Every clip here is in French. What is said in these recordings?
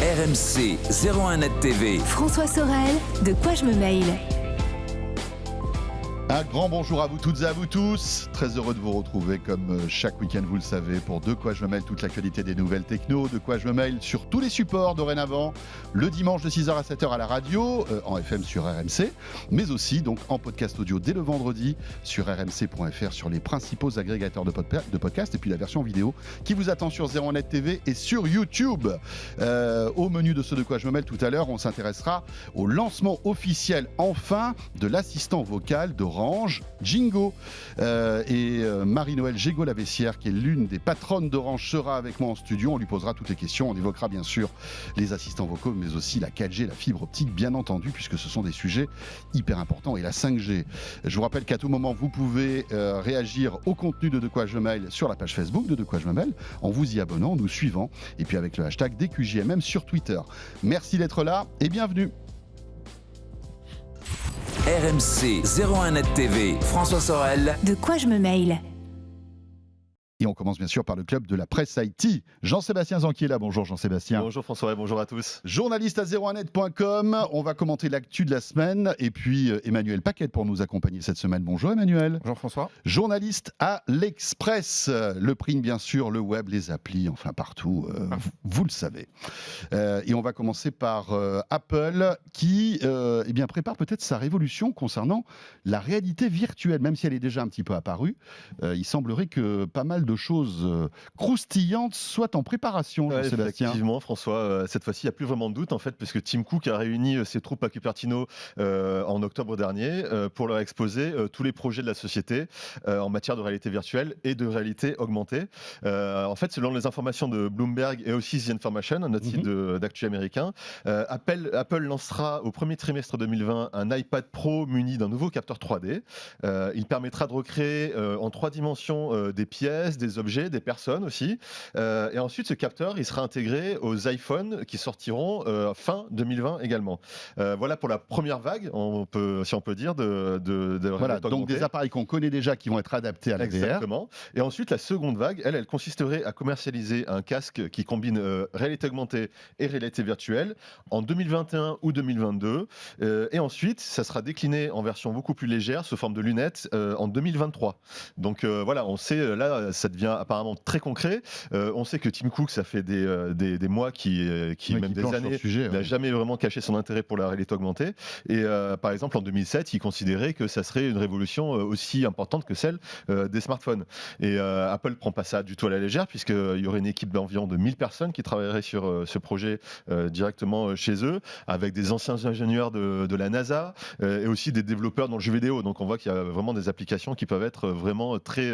RMC 01 Net TV. François Sorel, de quoi je me mail. Un grand bonjour à vous toutes et à vous tous. Très heureux de vous retrouver comme chaque week-end, vous le savez, pour De quoi je me mail, toute l'actualité des nouvelles techno. De quoi je me mail sur tous les supports dorénavant, le dimanche de 6h à 7h à la radio, en FM sur RMC, mais aussi donc en podcast audio dès le vendredi sur rmc.fr, sur les principaux agrégateurs de podcasts, et puis la version vidéo qui vous attend sur 01 Net TV et sur YouTube. Au menu de ce De quoi je me mail tout à l'heure, on s'intéressera au lancement officiel enfin de l'assistant vocal d'Orange, Jingo. Marie-Noëlle Gégaud-Lavessière, qui est l'une des patronnes d'Orange, sera avec moi en studio. On lui posera toutes les questions. On évoquera bien sûr les assistants vocaux, mais aussi la 4G, la fibre optique, bien entendu, puisque ce sont des sujets hyper importants. Et la 5G. Je vous rappelle qu'à tout moment, vous pouvez réagir au contenu de quoi je mail sur la page Facebook de quoi je me mail, en vous y abonnant, en nous suivant, et puis avec le hashtag DQJMM sur Twitter. Merci d'être là et bienvenue. RMC 01 Net TV, François Sorel. De quoi je me mail. Et on commence bien sûr par le club de la presse IT. Jean-Sébastien Zanquier est là. Bonjour Jean-Sébastien. Bonjour François et bonjour à tous. Journaliste à 01net.com. On va commenter l'actu de la semaine. Et puis Emmanuel Paquette pour nous accompagner cette semaine. Bonjour Emmanuel. Bonjour François. Journaliste à l'Express. Le print bien sûr, le web, les applis, enfin partout. Vous le savez. Et on va commencer par Apple qui prépare peut-être sa révolution concernant la réalité virtuelle. Même si elle est déjà un petit peu apparue, il semblerait que pas mal de choses croustillantes soient en préparation, Sébastien. Effectivement, François, cette fois-ci, il n'y a plus vraiment de doute, en fait, puisque Tim Cook a réuni ses troupes à Cupertino en octobre dernier pour leur exposer tous les projets de la société en matière de réalité virtuelle et de réalité augmentée. En fait, selon les informations de Bloomberg et aussi The Information, notre site d'actu américain, Apple lancera au premier trimestre 2020 un iPad Pro muni d'un nouveau capteur 3D. Il permettra de recréer en 3 dimensions des pièces, des objets, des personnes aussi. Et ensuite, ce capteur, il sera intégré aux iPhones qui sortiront fin 2020 également. Voilà pour la première vague, si on peut dire, de voilà, donc des appareils qu'on connaît déjà qui vont être adaptés à la VR. Exactement. Et ensuite, la seconde vague, elle consisterait à commercialiser un casque qui combine réalité augmentée et réalité virtuelle en 2021 ou 2022. Et ensuite, ça sera décliné en version beaucoup plus légère, sous forme de lunettes, en 2023. Donc voilà, on sait, là, ça devient apparemment très concret. On sait que Tim Cook, ça fait des mois même des années, n'a jamais vraiment caché son intérêt pour la réalité augmentée. Et par exemple, en 2007, il considérait que ça serait une révolution aussi importante que celle des smartphones. Et Apple ne prend pas ça du tout à la légère, puisqu'il y aurait une équipe d'environ de 1000 personnes qui travailleraient sur ce projet directement chez eux, avec des anciens ingénieurs de la NASA et aussi des développeurs dans le jeu vidéo. Donc on voit qu'il y a vraiment des applications qui peuvent être vraiment très,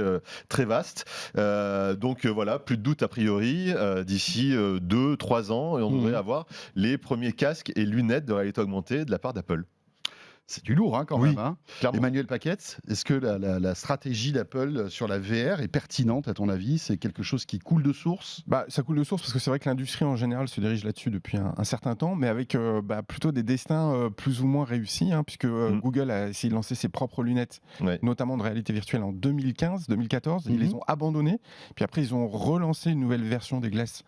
très vastes. Donc voilà, plus de doute a priori, d'ici 2-3 ans, et on devrait avoir les premiers casques et lunettes de réalité augmentée de la part d'Apple. C'est du lourd quand même. Hein. Clairement. Emmanuel Paquette, est-ce que la stratégie d'Apple sur la VR est pertinente à ton avis? C'est quelque chose qui coule de source? Ça coule de source parce que c'est vrai que l'industrie en général se dirige là-dessus depuis un certain temps, mais avec plutôt des destins plus ou moins réussis, puisque Google a essayé de lancer ses propres lunettes, notamment de réalité virtuelle en 2015-2014. Ils les ont abandonnées, puis après ils ont relancé une nouvelle version des Glass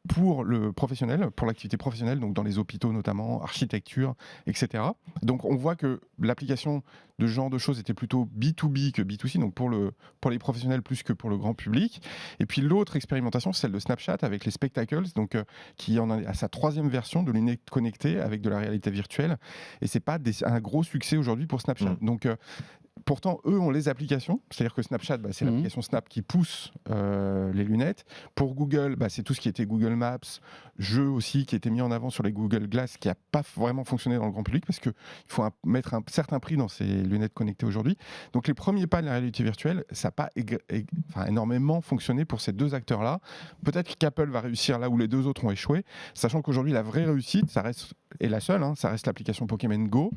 pour le professionnel, pour l'activité professionnelle, donc dans les hôpitaux notamment, architecture, etc. Donc on voit que l'application de ce genre de choses était plutôt B2B que B2C, donc pour les professionnels plus que pour le grand public. Et puis l'autre expérimentation, c'est celle de Snapchat avec les Spectacles, donc qui en a à sa 3e version de lunettes connectées avec de la réalité virtuelle. Et c'est pas un gros succès aujourd'hui pour Snapchat. Donc pourtant, eux ont les applications, c'est-à-dire que Snapchat, c'est l'application Snap qui pousse les lunettes. Pour Google, c'est tout ce qui était Google Maps, jeu aussi qui était mis en avant sur les Google Glass, qui n'a pas vraiment fonctionné dans le grand public parce qu'il faut mettre un certain prix dans ces lunettes connectées aujourd'hui. Donc les premiers pas de la réalité virtuelle, ça n'a pas énormément fonctionné pour ces deux acteurs-là. Peut-être qu'Apple va réussir là où les deux autres ont échoué, sachant qu'aujourd'hui la vraie réussite, ça reste, et la seule, ça reste l'application Pokémon Go,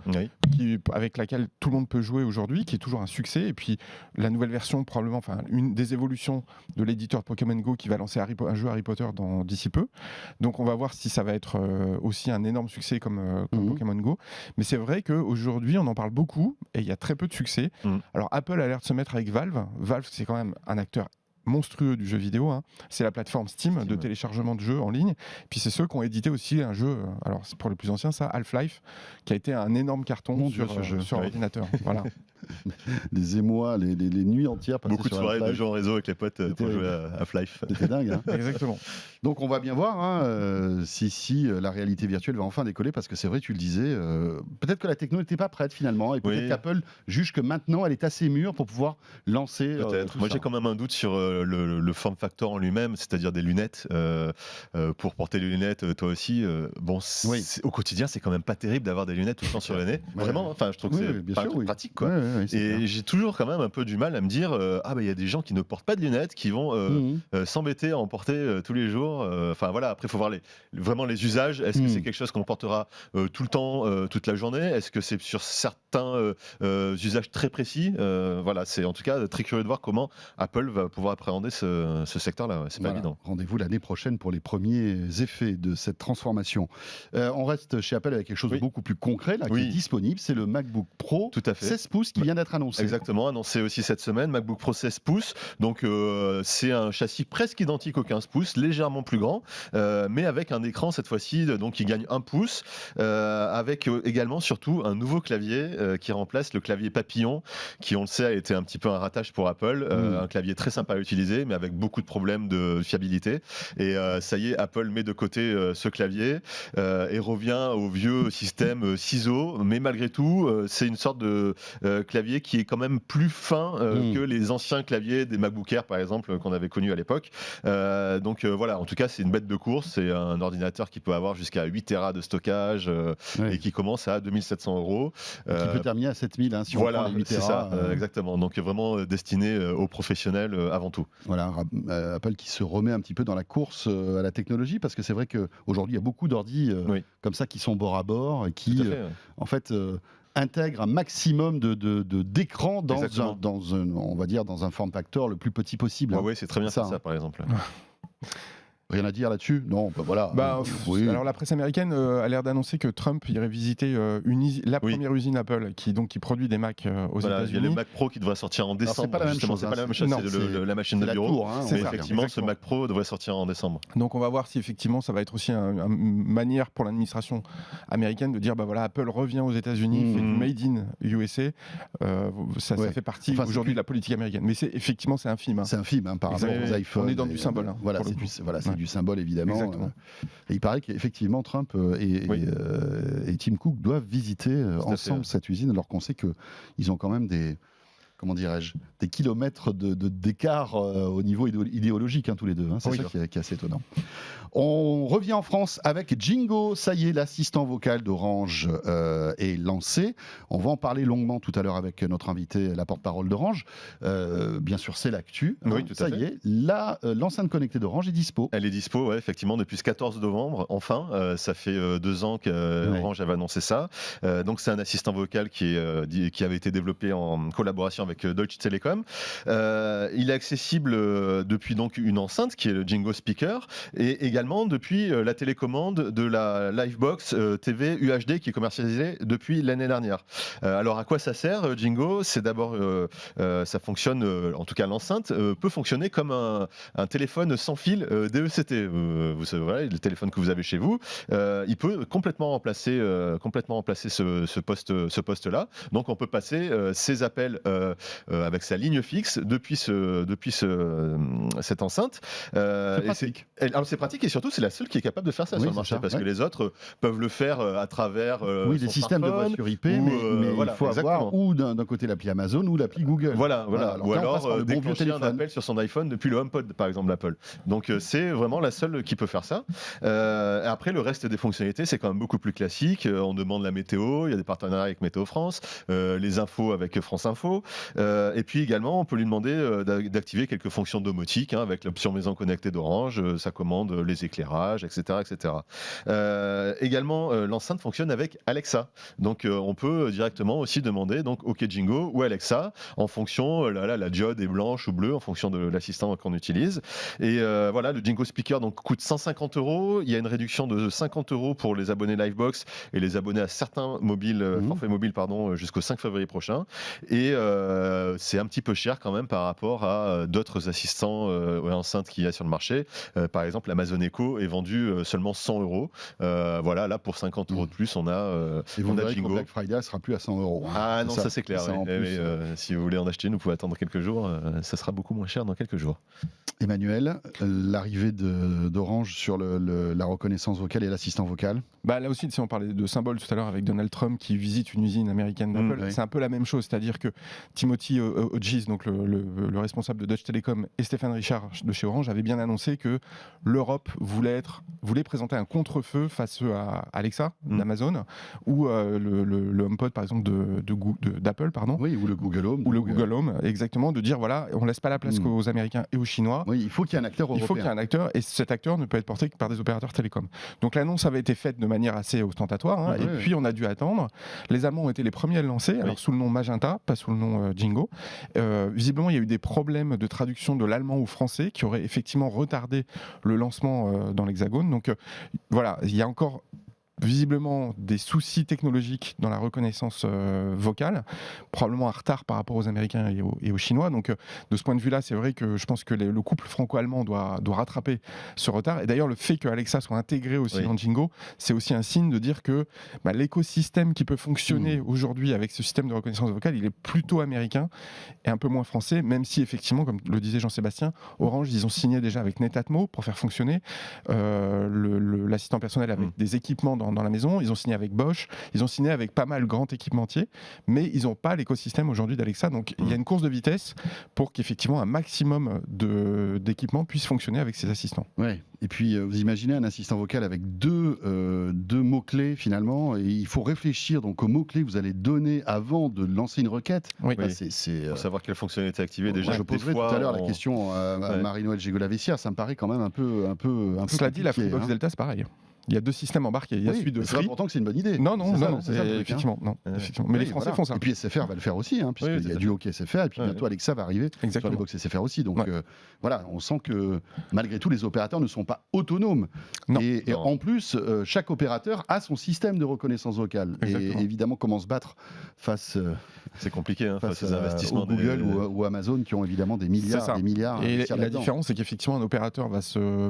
avec laquelle tout le monde peut jouer aujourd'hui, qui est toujours un succès. Et puis la nouvelle version, probablement, une des évolutions de l'éditeur de Pokémon Go qui va lancer un jeu Harry Potter d'ici peu. Donc on va voir si ça va être aussi un énorme succès comme Pokémon Go. Mais c'est vrai qu'aujourd'hui, on en parle beaucoup et il y a très peu de succès. Alors Apple a l'air de se mettre avec Valve. Valve, c'est quand même un acteur monstrueux du jeu vidéo, hein. C'est la plateforme Steam de téléchargement de jeux en ligne. Puis c'est ceux qui ont édité aussi un jeu, alors c'est pour les plus anciens ça, Half-Life, qui a été un énorme carton sur ordinateur. Voilà. Les émois, les nuits entières. Beaucoup de soirées de jeux en réseau avec les potes pour jouer à Half-Life. C'était dingue. Hein. Exactement. Donc on va bien voir si la réalité virtuelle va enfin décoller, parce que c'est vrai, tu le disais, peut-être que la techno n'était pas prête finalement, et peut-être qu'Apple juge que maintenant elle est assez mûre pour pouvoir lancer. Peut-être. Moi j'ai quand même un doute sur le form factor en lui-même, c'est-à-dire des lunettes. Pour porter les lunettes, toi aussi, au quotidien c'est quand même pas terrible d'avoir des lunettes tout le temps sur le nez. Vraiment, enfin je trouve que c'est pas pratique quoi. Et j'ai toujours quand même un peu du mal à me dire il y a des gens qui ne portent pas de lunettes, qui vont s'embêter à en porter tous les jours. Enfin voilà, après il faut voir vraiment les usages. Est-ce que c'est quelque chose qu'on portera tout le temps, toute la journée? Est-ce que c'est sur certains usages très précis? Voilà, c'est en tout cas très curieux de voir comment Apple va pouvoir appréhender ce secteur-là. C'est pas évident. Rendez-vous l'année prochaine pour les premiers effets de cette transformation. On reste chez Apple avec quelque chose de beaucoup plus concret là, qui est disponible. C'est le MacBook Pro 16 pouces qui vient d'être annoncé. Exactement, annoncé aussi cette semaine. MacBook Pro 16 pouces. Donc c'est un châssis presque identique au 15 pouces, légèrement plus grand, mais avec un écran cette fois-ci donc qui gagne 1 pouce, avec également surtout un nouveau clavier qui remplace le clavier papillon, qui on le sait a été un petit peu un ratage pour Apple. Un clavier très sympa à utiliser, mais avec beaucoup de problèmes de fiabilité. Et ça y est, Apple met de côté ce clavier et revient au vieux système ciseaux, mais malgré tout, c'est une sorte de clavier qui est quand même plus fin que les anciens claviers des MacBook Air, par exemple, qu'on avait connus à l'époque. Donc voilà, en tout cas, c'est une bête de course. C'est un ordinateur qui peut avoir jusqu'à 8 Tera de stockage et qui commence à 2 700 €. Qui peut terminer à 7 000 si on prend les 8 Tera. C'est ça, exactement. Donc vraiment destiné aux professionnels avant tout. Voilà, Apple qui se remet un petit peu dans la course à la technologie, parce que c'est vrai qu'aujourd'hui, il y a beaucoup d'ordis comme ça qui sont bord à bord et qui, en fait, intègrent un maximum d'écran dans un form factor le plus petit possible. Oui, c'est très bien ça, par exemple. Rien à dire là-dessus? Non, voilà. Alors la presse américaine a l'air d'annoncer que Trump irait visiter la première usine Apple qui produit des Mac aux États-Unis. Il y a le Mac Pro qui devrait sortir en décembre. C'est pas la même chose. C'est pas la même chose, c'est la machine de bureau. Tour, mais effectivement, ce Mac Pro devrait sortir en décembre. Donc on va voir si effectivement ça va être aussi une manière pour l'administration américaine de dire Apple revient aux États-Unis, fait du Made in USA. Ça fait partie aujourd'hui de la politique américaine. Mais effectivement c'est un film. C'est un film par rapport aux iPhones. On est dans du symbole. Voilà, c'est du symbole évidemment. Et il paraît qu'effectivement Trump et Tim Cook doivent visiter ensemble cette usine, alors qu'on sait qu'ils ont quand même des kilomètres d'écart au niveau idéologique, tous les deux. C'est ça qui est assez étonnant. On revient en France avec Jingo. Ça y est, l'assistant vocal d'Orange est lancé. On va en parler longuement tout à l'heure avec notre invité, la porte-parole d'Orange. Bien sûr, c'est l'actu. Oui, tout à fait. Ça y est, l'enceinte connectée d'Orange est dispo. Elle est dispo, effectivement, depuis ce 14 novembre. Enfin, ça fait 2 ans qu'Orange avait annoncé ça. Donc, c'est un assistant vocal qui avait été développé en collaboration avec Deutsche Telekom. Il est accessible depuis donc une enceinte qui est le Jingo Speaker, et également depuis la télécommande de la Livebox TV UHD qui est commercialisée depuis l'année dernière. Alors à quoi ça sert Jingo? C'est d'abord ça fonctionne, en tout cas l'enceinte peut fonctionner comme un téléphone sans fil DECT. Vous savez, le téléphone que vous avez chez vous, il peut complètement remplacer ce poste-là. Donc on peut passer ses appels avec sa ligne fixe depuis cette enceinte. C'est pratique. Alors c'est pratique, et surtout c'est la seule qui est capable de faire ça sur le marché, parce que les autres peuvent le faire à travers des systèmes de voix sur IP, mais il faut avoir ou d'un côté l'appli Amazon ou l'appli Google. Voilà. Ou alors déclencher un appel sur son iPhone depuis le HomePod, par exemple, d'Apple. Donc c'est vraiment la seule qui peut faire ça. Après, le reste des fonctionnalités, c'est quand même beaucoup plus classique. On demande la météo, il y a des partenariats avec Météo France, les infos avec France Info, et puis également on peut lui demander d'activer quelques fonctions domotiques avec l'option maison connectée d'Orange, sa commande, les éclairages, etc. Également, l'enceinte fonctionne avec Alexa. Donc on peut directement aussi demander OK Jingo ou Alexa en fonction, la diode est blanche ou bleue en fonction de l'assistant qu'on utilise. Et voilà, le Jingo Speaker coûte 150 €. Il y a une réduction de 50 € pour les abonnés Livebox et les abonnés à certains forfaits mobiles jusqu'au 5 février prochain. Et c'est un petit peu cher quand même par rapport à d'autres assistants enceintes qu'il y a sur le marché. Par exemple, Amazon Echo est vendu seulement 100 €. Voilà, là pour 50 € de plus, on a Jingo. Black Friday, elle sera plus à 100 €. Ah non, ça c'est clair. Ça, en plus, si vous voulez en acheter, vous pouvez attendre quelques jours. Ça sera beaucoup moins cher dans quelques jours. Emmanuel, l'arrivée d'Orange sur la reconnaissance vocale et l'assistant vocal. Là aussi, si on parlait de symbole tout à l'heure avec Donald Trump qui visite une usine américaine d'Apple, c'est un peu la même chose, c'est-à-dire que Timothy Hodges, donc le responsable de Deutsche Telekom, et Stéphane Richard de chez Orange avaient bien annoncé que l'Europe voulait présenter un contre-feu face à Alexa d'Amazon ou le HomePod par exemple d'Apple, pardon. Oui, ou le Google Home. Ou le Google Home, exactement, de dire voilà, on laisse pas la place qu'aux Américains et aux Chinois. Oui, il faut qu'il y ait un acteur européen. Il faut qu'il y ait un acteur, et cet acteur ne peut être porté que par des opérateurs télécoms. Donc l'annonce avait été faite de manière assez ostentatoire, puis on a dû attendre. Les Allemands ont été les premiers à le lancer, alors sous le nom Magenta, pas sous le nom Jingo. Visiblement, il y a eu des problèmes de traduction de l'allemand au français qui auraient effectivement retardé le lancement dans l'Hexagone. Donc voilà, il y a encore visiblement des soucis technologiques dans la reconnaissance vocale, probablement un retard par rapport aux Américains et aux Chinois. Donc de ce point de vue-là, c'est vrai que je pense que le couple franco-allemand doit rattraper ce retard. Et d'ailleurs, le fait que Alexa soit intégré aussi dans Jingo, c'est aussi un signe de dire que l'écosystème qui peut fonctionner aujourd'hui avec ce système de reconnaissance vocale, il est plutôt américain et un peu moins français, même si effectivement, comme le disait Jean-Sébastien, Orange, ils ont signé déjà avec Netatmo pour faire fonctionner l'assistant personnel avec des équipements dans la maison, ils ont signé avec Bosch, ils ont signé avec pas mal grand équipementier, mais ils n'ont pas l'écosystème aujourd'hui d'Alexa, donc il y a une course de vitesse pour qu'effectivement un maximum d'équipements puissent fonctionner avec ces assistants. Ouais. Et puis vous imaginez un assistant vocal avec deux mots-clés finalement, et il faut réfléchir donc aux mots-clés que vous allez donner avant de lancer une requête. Oui. Pour savoir quelle fonctionnalité activer déjà. Je poserai tout à l'heure la question à Marie-Noël Gégola-Vessière, ça me paraît quand même un peu Cela dit, la Freebox Delta, c'est pareil. Il y a deux systèmes embarqués. Il y a celui de Free. C'est important que c'est une bonne idée. Non, effectivement. Mais les Français font ça. Et puis SFR va le faire aussi, puisqu'il y a du hockey SFR, et puis bientôt Alexa va arriver sur les box SFR aussi. Donc voilà, on sent que malgré tout, les opérateurs ne sont pas autonomes. Et en plus, chaque opérateur a son système de reconnaissance vocale. Et évidemment, comment se battre face. C'est compliqué, face aux investissements de Google ou Amazon qui ont évidemment des milliards et des milliards. Et la différence, c'est qu'effectivement, un opérateur va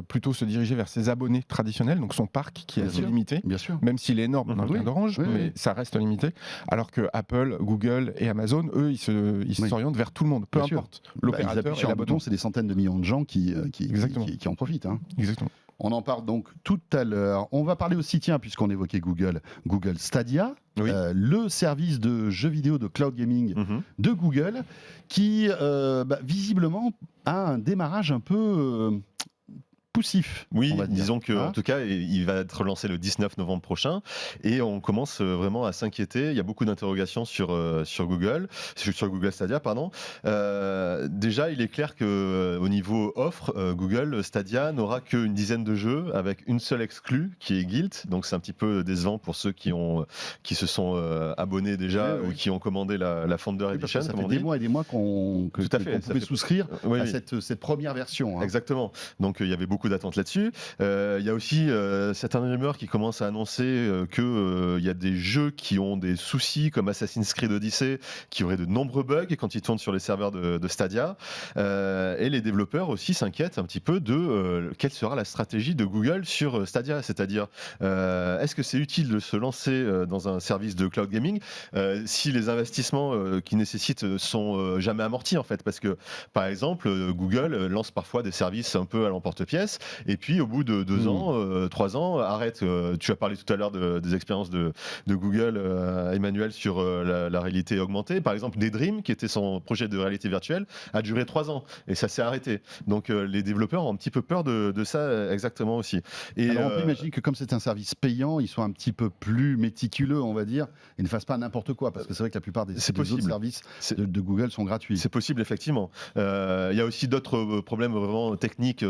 plutôt se diriger vers ses abonnés traditionnels, donc son parc qui est assez limité, même s'il est énorme dans le cas d'Orange, mais ça reste limité. Alors que Apple, Google et Amazon, eux, ils s'orientent vers tout le monde, peu importe l'opérateur et l'abonnement. C'est des centaines de millions de gens qui en profitent. Exactement. On en parle donc tout à l'heure. On va parler aussi, puisqu'on évoquait Google Stadia, le service de jeux vidéo de cloud gaming de Google, qui visiblement a un démarrage un peu poussif. Oui, disons que en tout cas, il va être lancé le 19 novembre prochain et on commence vraiment à s'inquiéter. Il y a beaucoup d'interrogations sur Google Stadia, pardon. Déjà, il est clair que au niveau offre, Google Stadia n'aura qu'une dizaine de jeux avec une seule exclue qui est Guild. Donc c'est un petit peu décevant pour ceux qui se sont abonnés déjà ou qui ont commandé la Founder Edition. Ça fait des mois et des mois qu'on pouvait souscrire à cette première version. Exactement. Donc il y avait beaucoup d'attentes là-dessus. Il y a aussi certaines rumeurs qui commencent à annoncer qu'il y a des jeux qui ont des soucis comme Assassin's Creed Odyssey qui auraient de nombreux bugs quand ils tournent sur les serveurs de Stadia. Et les développeurs aussi s'inquiètent un petit peu de quelle sera la stratégie de Google sur Stadia, c'est-à-dire est-ce que c'est utile de se lancer dans un service de cloud gaming si les investissements qui nécessitent sont jamais amortis en fait, parce que par exemple Google lance parfois des services un peu à l'emporte-pièce et puis au bout de 2 ans, 3 ans, arrête. Tu as parlé tout à l'heure des expériences de Google, Emmanuel, sur la réalité augmentée. Par exemple, Daydream, qui était son projet de réalité virtuelle, a duré 3 ans et ça s'est arrêté. Donc les développeurs ont un petit peu peur de ça exactement aussi. Et alors on peut imaginer que comme c'est un service payant, ils soient un petit peu plus méticuleux, on va dire, et ne fassent pas n'importe quoi, parce que c'est vrai que la plupart des autres services de Google sont gratuits. C'est possible, effectivement. Il y a aussi d'autres problèmes vraiment techniques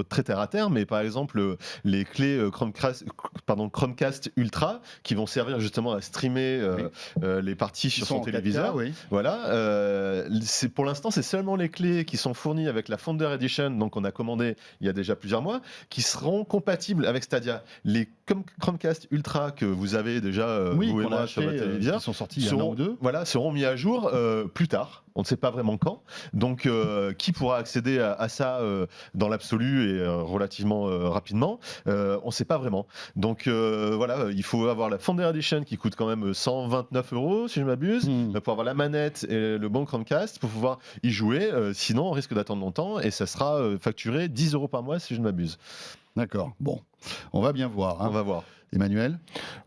très terre à terre, mais par exemple les clés Chromecast Ultra qui vont servir justement à streamer les parties sur son téléviseur. 4K, voilà. Pour l'instant, c'est seulement les clés qui sont fournies avec la Founder Edition, donc on a commandé il y a déjà plusieurs mois, qui seront compatibles avec Stadia. Les Chromecast Ultra que vous avez déjà vous et moi sur votre téléviseur sont sortis il y a un an ou deux. Voilà, seront mis à jour plus tard. on ne sait pas vraiment quand. Donc, qui pourra accéder à ça dans l'absolu et relativement rapidement, on ne sait pas vraiment. Donc, voilà, il faut avoir la Founder Edition qui coûte quand même 129 €, si je ne m'abuse, pour avoir la manette et le bon Chromecast, pour pouvoir y jouer. Sinon, on risque d'attendre longtemps et ça sera facturé 10 € par mois, si je ne m'abuse. D'accord. Bon, on va bien voir. On va voir. Emmanuel ?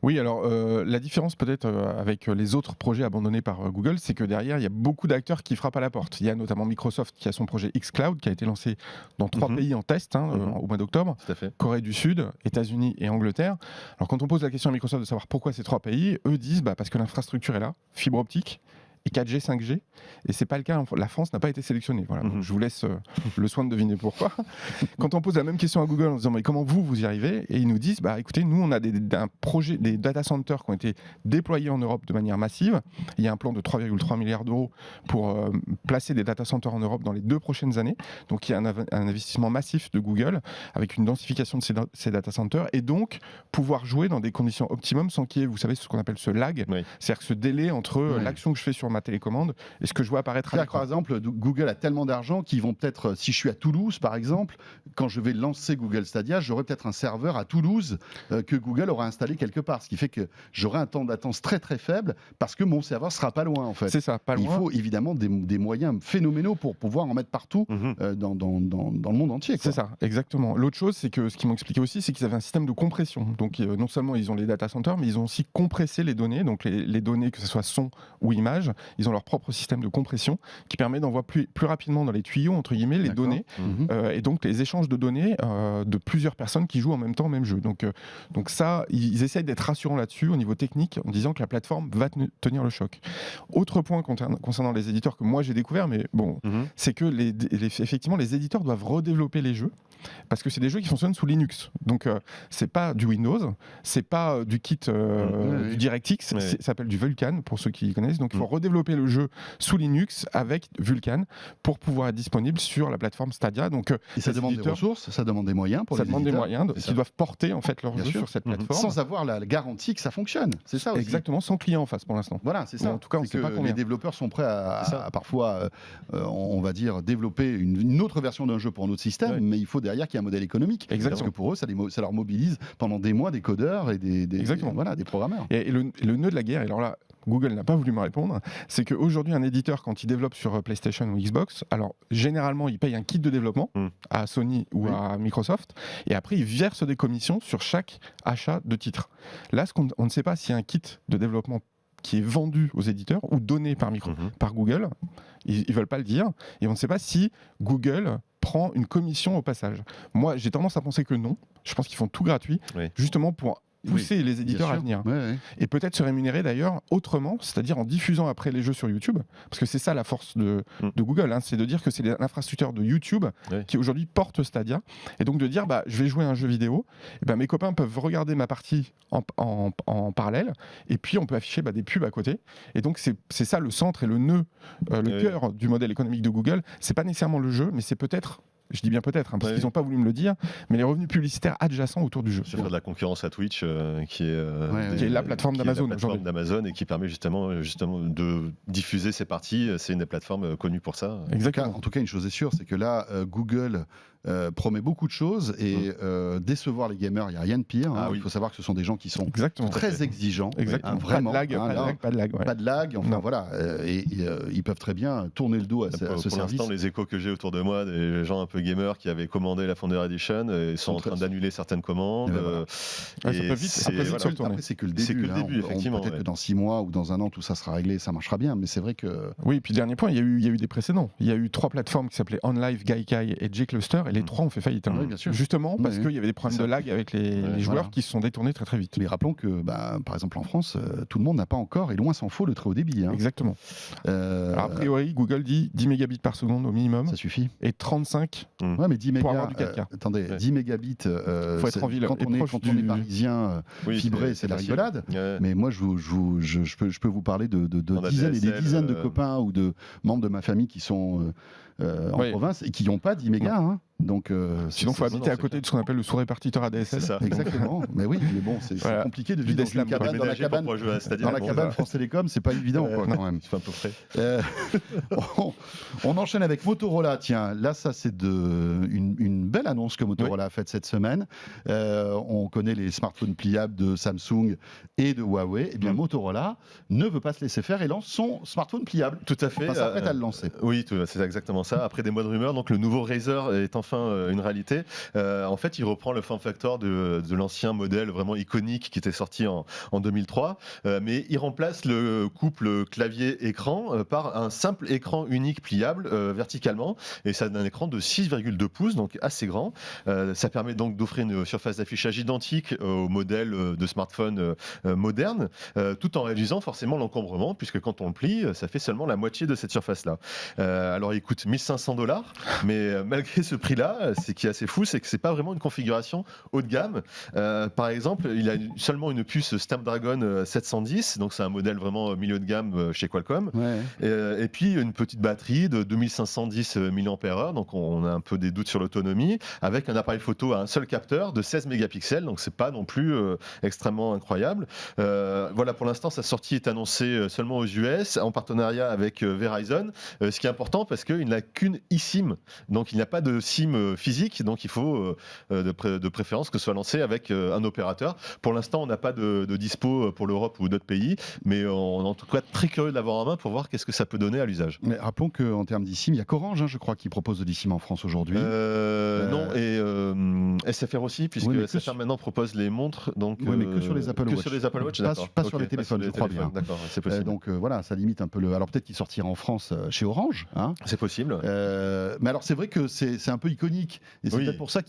Oui, alors la différence peut-être avec les autres projets abandonnés par Google, c'est que derrière, il y a beaucoup d'acteurs qui frappent à la porte. Il y a notamment Microsoft qui a son projet xCloud qui a été lancé dans 3 pays en test au mois d'octobre. Tout à fait. Corée du Sud, États-Unis et Angleterre. Alors quand on pose la question à Microsoft de savoir pourquoi ces 3 pays, eux disent parce que l'infrastructure est là, fibre optique, et 4G, 5G, et c'est pas le cas. La France n'a pas été sélectionnée. Voilà. Donc, je vous laisse le soin de deviner pourquoi. Quand on pose la même question à Google en disant mais comment vous y arrivez, et ils nous disent écoutez, nous on a un projet, des data centers qui ont été déployés en Europe de manière massive. Il y a un plan de 3,3 milliards d'euros pour placer des data centers en Europe dans les 2 prochaines années. Donc il y a un investissement massif de Google avec une densification de ces data centers et donc pouvoir jouer dans des conditions optimum sans qu'il y ait, vous savez, ce qu'on appelle ce lag, c'est-à-dire ce délai entre l'action que je fais sur ma télécommande et ce que je vois apparaître à l'écran. Par exemple, Google a tellement d'argent qu'ils vont peut-être, si je suis à Toulouse par exemple, quand je vais lancer Google Stadia, j'aurai peut-être un serveur à Toulouse que Google aura installé quelque part, ce qui fait que j'aurai un temps de latence très très faible parce que mon serveur sera pas loin en fait. C'est ça, pas loin. Il faut évidemment des moyens phénoménaux pour pouvoir en mettre partout dans le monde entier. C'est ça, exactement. L'autre chose, c'est que ce qu'ils m'ont expliqué aussi, c'est qu'ils avaient un système de compression. Donc non seulement ils ont les data centers, mais ils ont aussi compressé les données, donc les données que ce soit son ou image. Ils ont leur propre système de compression qui permet d'envoyer plus rapidement dans les tuyaux, entre guillemets, les données, et donc les échanges de données de plusieurs personnes qui jouent en même temps au même jeu. Donc ça, ils essayent d'être rassurants là-dessus au niveau technique en disant que la plateforme va tenir le choc. Autre point concernant les éditeurs que moi j'ai découvert, mais bon, c'est que effectivement les éditeurs doivent redévelopper les jeux. Parce que c'est des jeux qui fonctionnent sous Linux. Donc, c'est pas du Windows, c'est pas du kit du DirectX, ça s'appelle du Vulkan, pour ceux qui connaissent. Donc, il faut redévelopper le jeu sous Linux avec Vulkan pour pouvoir être disponible sur la plateforme Stadia. Donc, et ça demande des ressources, ça demande des moyens pour les éditeurs. Ça demande des moyens qui doivent porter en fait leur jeu sur cette plateforme. Sans avoir la garantie que ça fonctionne. C'est ça aussi. Exactement, sans client en face pour l'instant. Voilà, c'est ça. En tout cas, on ne sait pas combien. Les développeurs sont prêts à parfois, on va dire, développer une autre version d'un jeu pour un autre système, mais il faut derrière qu'il y ait un modèle économique. Exactement. Parce que pour eux, ça leur mobilise pendant des mois des codeurs et des programmeurs. Et le nœud de la guerre, et alors là, Google n'a pas voulu me répondre, c'est qu'aujourd'hui, un éditeur, quand il développe sur PlayStation ou Xbox, alors généralement, il paye un kit de développement à Sony ou à Microsoft, et après, il verse des commissions sur chaque achat de titre. Là, on ne sait pas s'il y a un kit de développement qui est vendu aux éditeurs ou donné par Google. Ils ne veulent pas le dire. Et on ne sait pas si Google prend une commission au passage. Moi, j'ai tendance à penser que non. Je pense qu'ils font tout gratuit, justement pour pousser les éditeurs à venir. Et peut-être se rémunérer d'ailleurs autrement, c'est-à-dire en diffusant après les jeux sur YouTube, parce que c'est ça la force de Google, c'est de dire que c'est l'infrastructure de YouTube qui aujourd'hui porte Stadia, et donc de dire je vais jouer à un jeu vidéo, et mes copains peuvent regarder ma partie en parallèle, et puis on peut afficher des pubs à côté, et donc c'est ça le centre et le nœud, le cœur du modèle économique de Google. C'est pas nécessairement le jeu, mais c'est peut-être, je dis bien peut-être, parce qu'ils n'ont pas voulu me le dire, mais les revenus publicitaires adjacents autour du jeu. C'est faire de la concurrence à Twitch, qui est la plateforme d'Amazon et qui permet justement de diffuser ses parties. C'est une des plateformes connues pour ça. Exactement. En tout cas, une chose est sûre, c'est que là, Google promet beaucoup de choses et décevoir les gamers, il n'y a rien de pire. Il faut savoir que ce sont des gens qui sont très exigeants. Vraiment. Pas de lag. Enfin, voilà. Et ils peuvent très bien tourner le dos à ce service. Pour l'instant, les échos que j'ai autour de moi, des gens un peu gamers qui avaient commandé la Founder Edition et sont en train d'annuler certaines commandes. Ça peut vite. Après, c'est que le début. Effectivement. Peut-être que dans 6 mois ou dans 1 an, tout ça sera réglé, ça marchera bien. Mais c'est vrai que. Oui, puis dernier point, il y a eu des précédents. Il y a eu 3 plateformes qui s'appelaient OnLive, Gaikai et J-Cluster, et les 3 ont fait faillite. Oui, bien sûr. Justement parce qu'il y avait des problèmes de lag avec les joueurs qui se sont détournés très très vite. Mais rappelons que, par exemple en France, tout le monde n'a pas encore, et loin s'en faut, le très haut débit. Exactement. Alors, a priori, Google dit 10 mégabits par seconde au minimum. Ça suffit. Et 35 Ouais, mais 10 mégas, pour avoir du 4K. Attendez, 10 mégabits, faut être en ville. Quand on est parisien fibré, c'est la rigolade. Mais moi, je peux vous parler de dizaines et des dizaines de copains ou de membres de ma famille qui sont en province et qui n'ont pas 10 mégas. Donc, sinon, il faut habiter à côté de ce qu'on appelle le sous-répartiteur ADSL. C'est ça. Exactement. Mais oui, mais bon, c'est compliqué de vivre dans une cabane, dans la cabane France Télécom, c'est pas évident quand même. C'est un peu frais. On enchaîne avec Motorola. Tiens, là, ça c'est une belle annonce que Motorola a faite cette semaine. On connaît les smartphones pliables de Samsung et de Huawei. Eh bien, Motorola ne veut pas se laisser faire et lance son smartphone pliable. Tout à fait. On s'apprête à le lancer. Oui, c'est exactement ça. Après des mois de rumeurs, donc le nouveau Razer est enfin une réalité. En fait, il reprend le form factor de l'ancien modèle vraiment iconique qui était sorti en 2003, mais il remplace le couple clavier-écran par un simple écran unique pliable verticalement, et ça donne un écran de 6,2 pouces, donc assez grand. Ça permet donc d'offrir une surface d'affichage identique au modèle de smartphone moderne, tout en réduisant forcément l'encombrement, puisque quand on le plie, ça fait seulement la moitié de cette surface-là. Alors il coûte $1 500, mais malgré ce prix-là, ce qui est assez fou, c'est que c'est pas vraiment une configuration haut de gamme. Par exemple, il a seulement une puce Snapdragon 710, donc c'est un modèle vraiment milieu de gamme chez Qualcomm. Ouais. Et puis une petite batterie de 2510 mAh, donc on a un peu des doutes sur l'autonomie, avec un appareil photo à un seul capteur de 16 mégapixels, donc c'est pas non plus extrêmement incroyable. Voilà, pour l'instant, sa sortie est annoncée seulement aux US, en partenariat avec Verizon, ce qui est important parce qu'il n'a qu'une eSIM, donc il n'y a pas de SIM physique, donc il faut de préférence que ce soit lancé avec un opérateur. Pour l'instant, on n'a pas de dispo pour l'Europe ou d'autres pays, mais on est en tout cas très curieux de l'avoir en main pour voir qu'est-ce que ça peut donner à l'usage. Mais rappelons qu'en termes d'eSIM, il y a qu'Orange, je crois, qui propose de l'eSIM en France aujourd'hui. Non, et SFR aussi, puisque SFR maintenant propose les montres. Donc, oui, mais que sur les Apple Watch. Que sur les Apple Watch, pas sur les téléphones, je crois bien. D'accord, c'est possible. Donc voilà, ça limite un peu le. Alors peut-être qu'il sortira en France chez Orange. Hein. C'est possible. Mais alors c'est vrai que c'est un peu iconique. Et c'est peut-être pour ça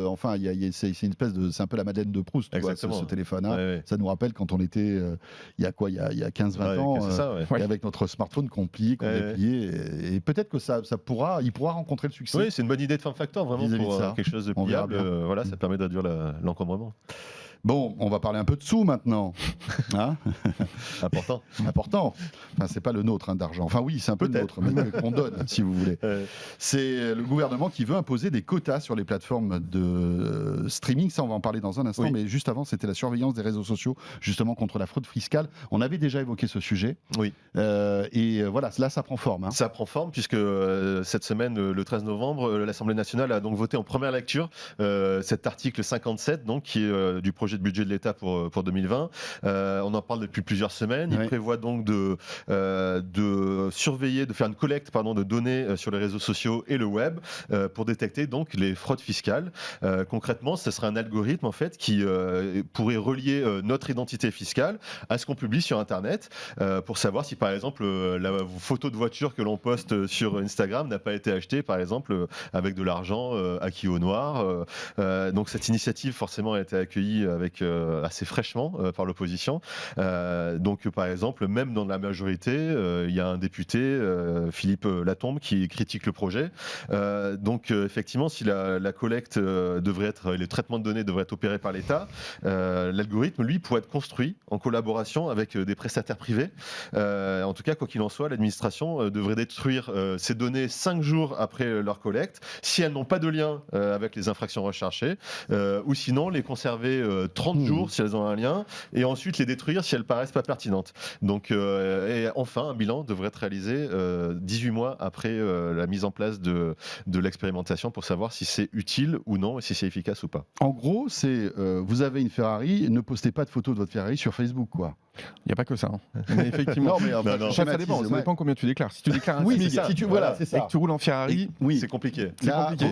enfin, c'est une espèce de. C'est un peu la Madeleine de Proust, ce téléphone. Hein. Ouais. Ça nous rappelle quand on était. Il y a quoi ? Il y a 15-20 ans. Et avec notre smartphone qu'on pliait, qu'on dépliait. Et peut-être que il pourra rencontrer le succès. Oui, c'est une bonne idée de form factor, vraiment, pour quelque chose de pliable. Voilà, ça permet de réduire l'encombrement. Bon, on va parler un peu de sous maintenant. Hein Important. Enfin, c'est pas le nôtre d'argent. Enfin oui, c'est un peu le nôtre, mais qu'on donne, si vous voulez. C'est le gouvernement qui veut imposer des quotas sur les plateformes de streaming. Ça, on va en parler dans un instant. Mais juste avant, c'était la surveillance des réseaux sociaux, justement contre la fraude fiscale. On avait déjà évoqué ce sujet. Oui. Et voilà, là, ça prend forme. Hein. Ça prend forme puisque cette semaine, le 13 novembre, l'Assemblée nationale a donc voté en première lecture cet article 57, donc qui est du projet de budget de l'État pour 2020. On en parle depuis plusieurs semaines. Il prévoit donc de surveiller, de faire une collecte de données sur les réseaux sociaux et le web pour détecter donc les fraudes fiscales. Concrètement, ce serait un algorithme en fait qui pourrait relier notre identité fiscale à ce qu'on publie sur Internet pour savoir si par exemple la photo de voiture que l'on poste sur Instagram n'a pas été achetée par exemple avec de l'argent acquis au noir. Donc cette initiative forcément a été accueillie avec assez fraîchement par l'opposition. Donc par exemple, même dans la majorité, il y a un député, Philippe Latombe, qui critique le projet. Donc effectivement, si la collecte le traitement de données devrait être opéré par l'État, l'algorithme, lui, pourrait être construit en collaboration avec des prestataires privés. En tout cas, quoi qu'il en soit, l'administration devrait détruire ces données 5 jours après leur collecte, si elles n'ont pas de lien avec les infractions recherchées, ou sinon les conserver 30 jours si elles ont un lien, et ensuite les détruire si elles paraissent pas pertinentes. Donc, et enfin, un bilan devrait être réalisé 18 mois après la mise en place de l'expérimentation pour savoir si c'est utile ou non et si c'est efficace ou pas. En gros, c'est vous avez une Ferrari, ne postez pas de photos de votre Ferrari sur Facebook, quoi. Il n'y a pas que ça. Hein. Mais effectivement, ça dépend combien tu déclares. Si tu déclares un SMIC et que tu roules en Ferrari, c'est compliqué.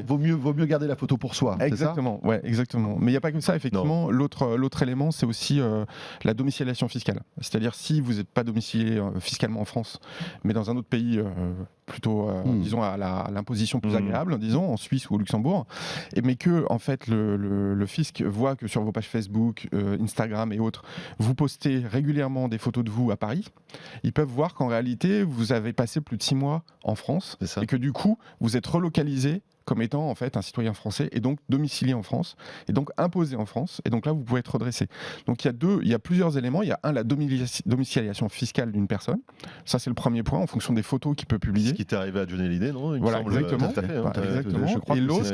Vaut mieux garder la photo pour soi. Exactement. Ouais, exactement. Mais il n'y a pas que ça. Effectivement, l'autre élément, c'est aussi la domiciliation fiscale. C'est-à-dire si vous n'êtes pas domicilié fiscalement en France, mais dans un autre pays plutôt, disons, à l'imposition plus agréable, disons, en Suisse ou au Luxembourg, mais que en fait le fisc voit que sur vos pages Facebook, Instagram et autres, vous postez régulièrement des photos de vous à Paris, ils peuvent voir qu'en réalité, vous avez passé plus de 6 mois en France et que du coup, vous êtes relocalisé comme étant en fait un citoyen français et donc domicilié en France et donc imposé en France. Et donc là, vous pouvez être redressé. Donc il y a plusieurs éléments. Il y a la domiciliation fiscale d'une personne. Ça, c'est le premier point en fonction des photos qu'il peut publier. Ce qui t'est arrivé à Johnny Hallyday, non? Voilà, exactement. Tout à fait, exactement. Je crois et que l'autre,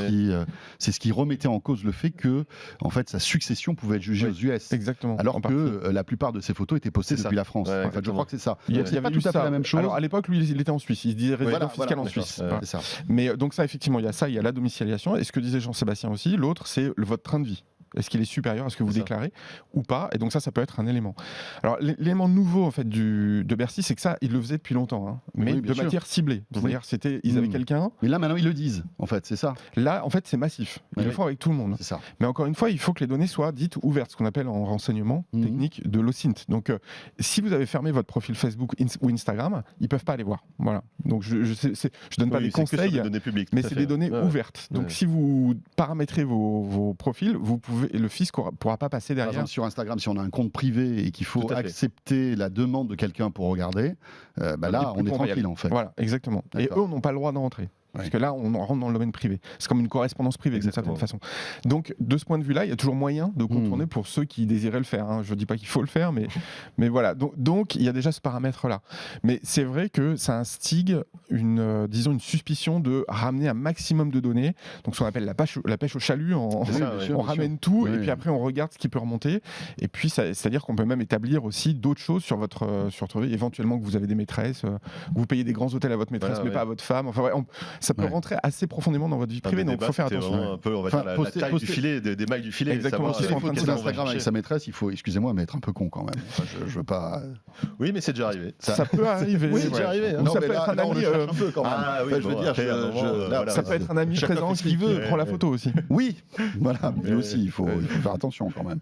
c'est ce qui remettait en cause le fait que en fait, sa succession pouvait être jugée aux US. Exactement. Alors que la plupart de ces photos étaient postées depuis la France. Ouais, en fait, je crois que c'est ça. Il y C'est pas avait tout à fait la même chose. Alors à l'époque, lui, il était en Suisse. Il se disait résident fiscal en Suisse. C'est ça. Mais donc ça, effectivement, il y a ça, il y a la domiciliation. Et ce que disait Jean-Sébastien aussi, l'autre, c'est votre train de vie. Est-ce qu'il est supérieur à ce que vous déclarez ou pas? Et donc ça peut être un élément. Alors l'élément nouveau en fait de Bercy, c'est que ça, ils le faisaient depuis longtemps, hein, mais oui, de manière ciblée. C'est-à-dire, ils avaient quelqu'un. Mais là maintenant ils le disent. En fait, c'est ça. Là, en fait, c'est massif. Ils le font avec tout le monde. C'est ça. Mais encore une fois, il faut que les données soient dites ouvertes, ce qu'on appelle en renseignement technique de l'OSINT. Donc, si vous avez fermé votre profil Facebook ou Instagram, ils peuvent pas aller voir. Voilà. Donc, je donne pas des conseils, des données publiques, mais c'est des données ouvertes. Donc, si vous paramétrez vos profils, vous pouvez, et le fisc pourra pas passer derrière. Par exemple, sur Instagram, si on a un compte privé et qu'il faut accepter la demande de quelqu'un pour regarder, là, on est tranquille en fait. Voilà, exactement. Et eux n'ont pas le droit d'entrer. Parce que là, on rentre dans le domaine privé. C'est comme une correspondance privée, d'une certaine façon. Donc, de ce point de vue-là, il y a toujours moyen de contourner pour ceux qui désiraient le faire. Hein. Je ne dis pas qu'il faut le faire, mais voilà. Donc, il y a déjà ce paramètre-là. Mais c'est vrai que ça instigue une suspicion de ramener un maximum de données. Donc, ce qu'on appelle la pêche au chalut. On ramène tout, et puis après, on regarde ce qui peut remonter. Et puis, c'est-à-dire qu'on peut même établir aussi d'autres choses sur votre vie. Éventuellement, que vous avez des maîtresses, que vous payez des grands hôtels à votre maîtresse, mais pas à votre femme. Enfin, ça peut rentrer assez profondément dans votre vie privée, donc il faut faire attention. Un peu, on va dire, la taille du filet, des mailles du filet. Exactement. Si il faut poster Instagram avec sa maîtresse, il faut, excusez-moi, mais être un peu con quand même. Enfin, je veux pas. Oui, mais c'est déjà arrivé. Ça peut arriver. Oui, c'est déjà arrivé. Ou ça peut être un ami. Un peu quand même. Ah oui, je veux dire, ça peut être un ami présent qui prend la photo aussi. Oui, voilà. Lui aussi, il faut faire attention quand même.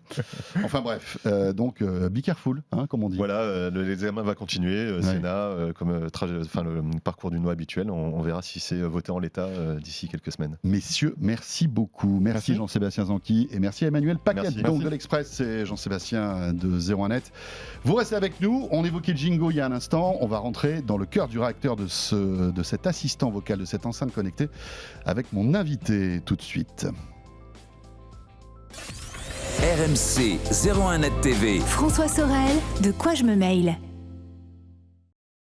Enfin bref, donc be careful, comme on dit. Voilà, l'examen va continuer. Sénat, comme le parcours d'une loi habituelle, on verra si c'est voté en l'état d'ici quelques semaines. Messieurs, merci beaucoup. Merci Jean-Sébastien Zanqui et merci Emmanuel Paquette, donc de l'Express et Jean-Sébastien de 01net. Vous restez avec nous. On évoquait Jingo il y a un instant. On va rentrer dans le cœur du réacteur de cet assistant vocal, de cette enceinte connectée, avec mon invité tout de suite. RMC 01net TV. François Sorel, de quoi je me mail?